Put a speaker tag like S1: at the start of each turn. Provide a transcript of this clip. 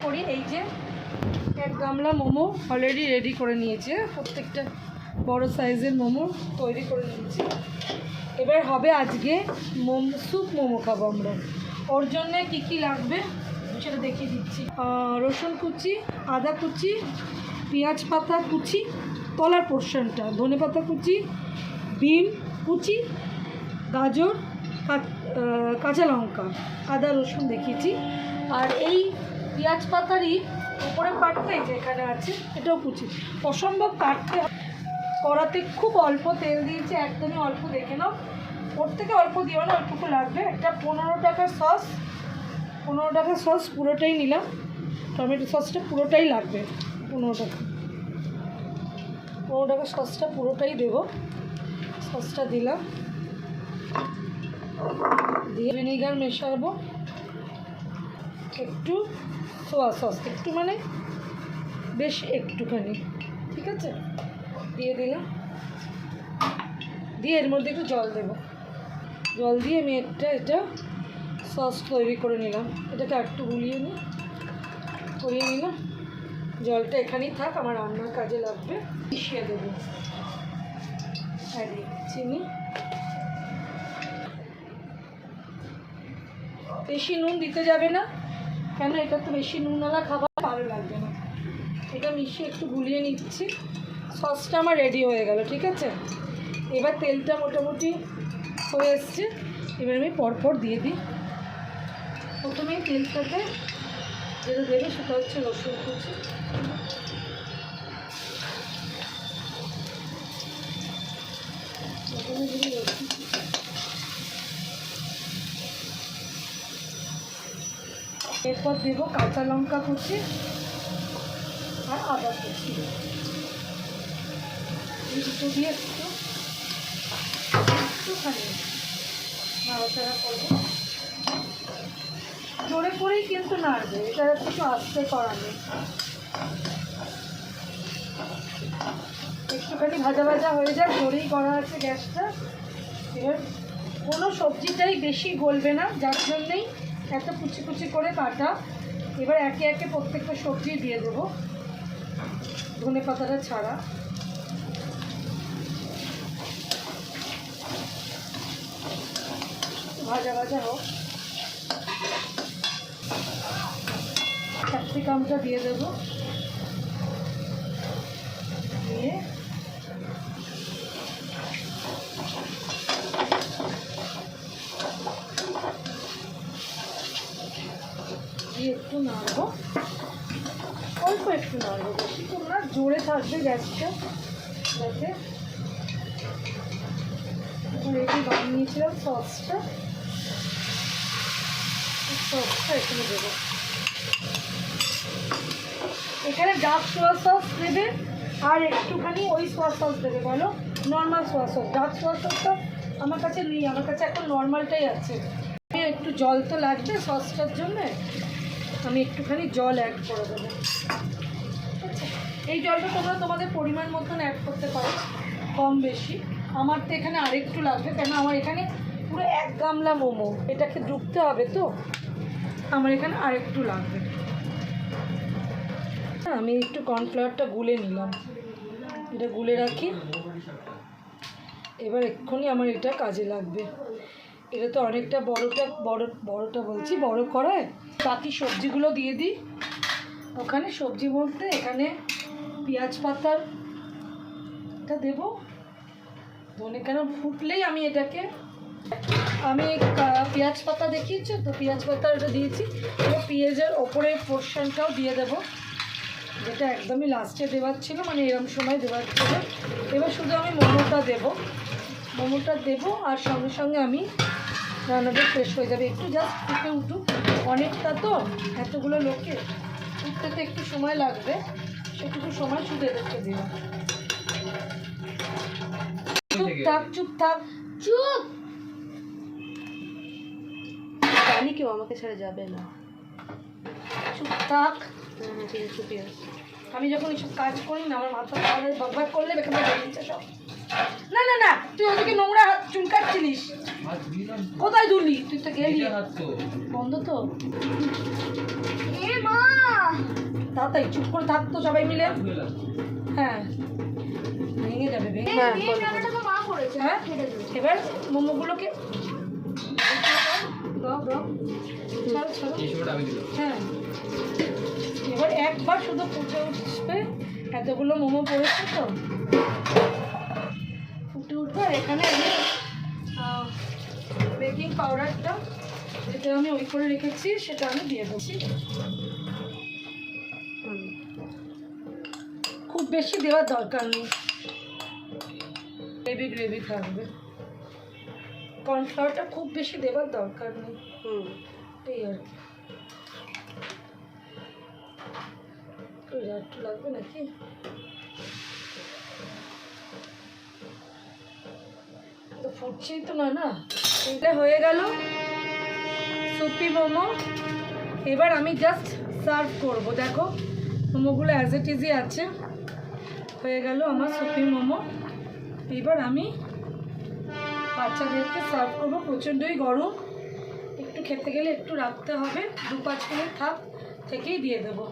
S1: করি। এই যে এক গামলা মোমো অলরেডি রেডি করে নিয়েছে, প্রত্যেকটা বড় সাইজের মোমো তৈরি করে নিয়েছি। এবার হবে আজকে স্যুপ মোমো খাবো আমরা। ওর জন্যে কী কী লাগবে সেটা দেখিয়ে দিচ্ছি। রসুন কুচি, আদা কুচি, পেঁয়াজ পাতা কুচি, তলার পোর্শনটা, ধনে পাতা কুচি, বিম কুচি, গাজর, কাঁচা লঙ্কা, আদা রসুন দেখিয়েছি। আর এই পেঁয়াজ পাতারই উপরের পাটটাই যেখানে আছে এটাও কুচি। অসম্ভব কাটতে, কড়াতে খুব অল্প তেল দিয়েছি, একদমই অল্প, দেখে নাও। ওর থেকে অল্প দিও না, অল্পটুকু লাগবে। একটা 15 টাকার সস, 15 টাকার সস পুরোটাই নিলাম। টমেটো সসটা পুরোটাই লাগবে, 15 টাকার সসটা পুরোটাই দেবো। সসটা দিলাম, দিয়ে ভিনেগার মেশাবো, একটু সোয়া সস, একটু মানে বেশ একটুখানি, ঠিক আছে, দিয়ে দিলাম। দিয়ে এর মধ্যে একটু জল দেবো, জল দিয়ে আমি এটা সস তৈরি করে নিলাম। এটাকে একটু গুলিয়ে নিলাম। জলটা এখানেই থাক, আমার রান্নার কাজে লাগবে। মিশিয়ে দেবো, চিনি, বেশি নুন দিতে যাবে না, কেন এটা তো বেশি নুনওয়ালা খাবার ভালো লাগবে না। এটা মিশিয়ে একটু গুলিয়ে নিচ্ছি। সসটা আমার রেডি হয়ে গেল, ঠিক আছে। এবার তেলটা মোটামুটি হয়ে এসছে, এবার আমি পরপর দিয়ে দিই। প্রথমেই তেলটাতে যেটা দেবে সেটা হচ্ছে রসুন কুচি, এরপর দেবো কাঁচা লঙ্কা কুচি আর আদা কুচি। এই দুটো দিয়ে একটুখানি নাড়াচাড়া করবো। জোরে করেই কিন্তু নাড়বে, এটা একটু আস্তে করাবে। একটুখানি ভাজা ভাজা হয়ে যাক, জোরেই করা আছে গ্যাসটা। এবার কোনো সবজিটাই বেশি গলবে না, যার জন্যেই এত কুচি কুচি করে কাটা। এবার একে একে প্রত্যেকটা সবজি দিয়ে দেবো, ধনে পাতাটা ছাড়া। ভাজা ভাজা হোক। ক্যাপসিকামটা দিয়ে দেবো, দিয়ে একটু নাড়বো, অল্প একটু নাড়বো, বেশি তোমরা জোরে থাকবে গ্যাসটা যাতে। রেডি বানিয়েছিলাম সসটা এখানে দেবো। এখানে ডার্ক সোয়া সস দেবে আর একটুখানি ওই সোয়া সস দেবে, বলো নর্মাল সোয়া সস। ডার্ক সোয়া সসটা আমার কাছে নেই, আমার কাছে এখন নর্মালটাই আছে। একটু জল তো লাগবে সসটার জন্যে, আমি একটুখানি জল অ্যাড করে দেবো। আচ্ছা, এই জলটা তোমরা তোমাদের পরিমাণ মতন অ্যাড করতে পারো, কম বেশি। আমার তো এখানে আরেকটু লাগবে, কেন আমার এখানে পুরো এক গামলা মোমো, এটাকে ডুবতে হবে তো, আমার এখানে আরেকটু লাগবে। হ্যাঁ, আমি একটু কর্নফ্লাওয়ারটা গুলে নিলাম, এটা গুলে রাখি। এবার এক্ষুনি আমার এটা কাজে লাগবে। এটা তো অনেকটা বড়টা বলছি, বড় কড়ায়। বাকি সবজিগুলো দিয়ে দিই ওখানে। সবজি বলতে এখানে পেঁয়াজ পাতাটা দেবো, ধনে কেন ফুটলেই আমি এটাকে, আমি পেঁয়াজ পাতা দেখিয়েছি তো, পেঁয়াজ পাতা এটা দিয়েছি। এবার পেঁয়াজের ওপরের পোর্শনটাও দিয়ে দেবো, যেটা একদমই লাস্টে দেওয়ার ছিল, মানে এরকম সময় দেওয়ার ছিল। এবার শুধু আমি মোমোটা দেবো, আর সঙ্গে সঙ্গে আমি রান্নাটা ফ্রেশ হয়ে যাবে। একটু জাস্ট ফুটে উঠুক, অনেকটা তো, এতগুলো লোকে উঠতে তো একটু সময় লাগবে, সেটুকু সময় শুধু এদেরকে দিলাম। চুপ থাক
S2: জানি কেউ আমাকে ছেড়ে যাবে না,
S1: চুপ থাক।
S2: ঠিক আছে, চুপি আছে।
S1: আমি যখন এইসব কাজ করি না, আমার মাথা বকবক করলে বেকার বেরিয়েছে সব। না, তুই ওদিকে নোংরা হাত চুলকাচ্ছিলিস, কোথায় ধুলি? তুই তো গেলি, বন্ধ তো।
S2: এ মা
S1: তাড়াতাড়ি চুপ করে থাকতো সবাই মিলে। হ্যাঁ ভেঙে যাবে ভেঙে
S2: হ্যাঁ
S1: হ্যাঁ এবার মোমোগুলোকে দাও দাও ছাড়ো ছাড়ো হ্যাঁ এবার একবার শুধু ফুটে উঠবে, এতগুলো মোমো পড়েছে তো ফুটে উঠবে। আর এখানে আমি বেকিং পাউডারটা যেটা আমি ওই করে রেখেছি সেটা আমি দিয়ে দিচ্ছি। খুব বেশি দেওয়ার দরকার নেই, গ্রেভি গ্রেভি থাকবে। কর্নফ্লাওয়ারটা খুব বেশি দেওয়ার দরকার নেই, এই আর কি। একটু লাগবে নাকি? তো ফুটছেই তো না। এটা হয়ে গেল সুপি মোমো। এবার আমি জাস্ট সার্ভ করব। দেখো মোমোগুলো অ্যাজ ইট ইজই আছে। হয়ে গেল আমার সুপি মোমো। এবার আমি বাচ্চাদেরকে সার্ভ করবো। প্রচণ্ডই গরম, একটু খেতে গেলে একটু রাখতে হবে, 2-5 মিনিট থেকেই দিয়ে দেবো।